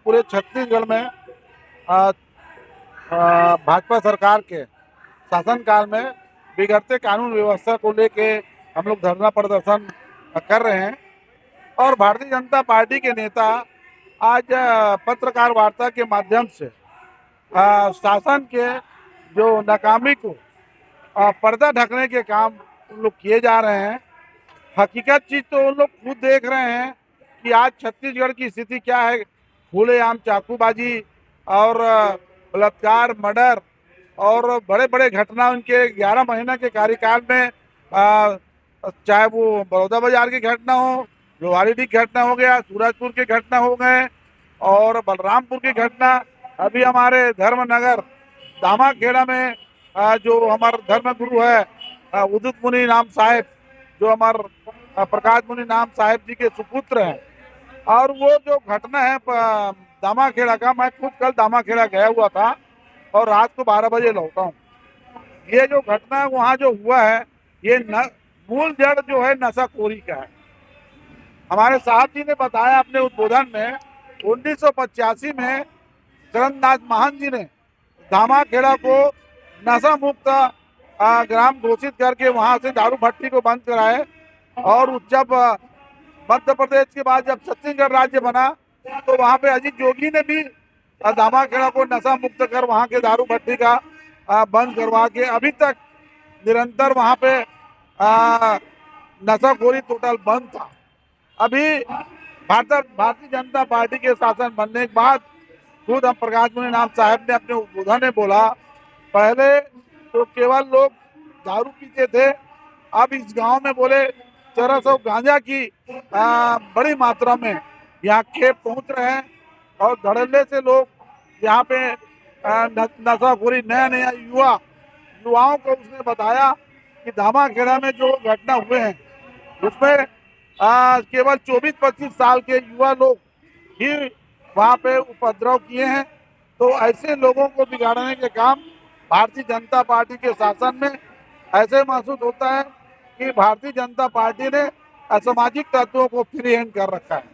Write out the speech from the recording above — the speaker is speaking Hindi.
पूरे छत्तीसगढ़ में भाजपा सरकार के शासनकाल में बिगड़ते कानून व्यवस्था को लेके हम लोग धरना प्रदर्शन कर रहे हैं। और भारतीय जनता पार्टी के नेता आज पत्रकार वार्ता के माध्यम से शासन के जो नाकामी को पर्दा ढकने के काम उन लोग किए जा रहे हैं। हकीकत चीज तो उन लोग खुद देख रहे हैं कि आज छत्तीसगढ़ की स्थिति क्या है। खुलेआम चाकूबाजी और बलात्कार, मर्डर और बड़े बड़े घटना उनके 11 महीना के कार्यकाल में चाहे वो बड़ौदा बाजार की घटना हो, लोहारीडीह की घटना हो गया, सूरजपुर की घटना हो गए और बलरामपुर की घटना, अभी हमारे धर्मनगर दामाखेड़ा में जो हमारे धर्म गुरु है उदित मुनि नाम साहेब, जो हमारे प्रकाश मुनि नाम साहेब जी के सुपुत्र हैं। और वो जो घटना है दामाखेड़ा का, मैं खुद कल दामाखेड़ा गया हुआ था और रात को 12 बजे लौटा हूँ। ये जो घटना वहाँ जो हुआ है, ये मूल जड़ जो है नशाखोरी का है। हमारे साहब जी ने बताया अपने उद्बोधन में 1985 में चरणदास महंत जी ने दामाखेड़ा को नशा मुक्त ग्राम घोषित करके वहां से दारू भट्टी को बंद कराए। और जब मध्य प्रदेश के बाद जब छत्तीसगढ़ राज्य बना तो वहां पे अजीत जोगी ने भी दामाखेड़ा को नशा मुक्त कर वहां के दारू भट्टी का बंद करवा के अभी तक निरंतर वहां पे नशाखोरी टोटल बंद था। अभी भारतीय जनता पार्टी के शासन बनने के बाद खुद हम प्रकाश मुनि नाम साहब ने अपने उद्बोधन में बोला, पहले तो केवल लोग दारू पीते थे, अब इस गांव में बोले चरस और गांजा की बड़ी मात्रा में यहाँ खेप पहुंच रहे हैं और धड़ल्ले से लोग यहाँ पे नशाखोरी नया नया युवाओं को उसने बताया कि दामाखेड़ा में जो घटना हुए हैं उसमें केवल 24-25 साल के युवा लोग ही वहाँ पे उपद्रव किए हैं। तो ऐसे लोगों को बिगाड़ने के काम भारतीय जनता पार्टी के शासन में ऐसे महसूस होता है कि भारतीय जनता पार्टी ने असामाजिक तत्वों को फ्री हैंड कर रखा है।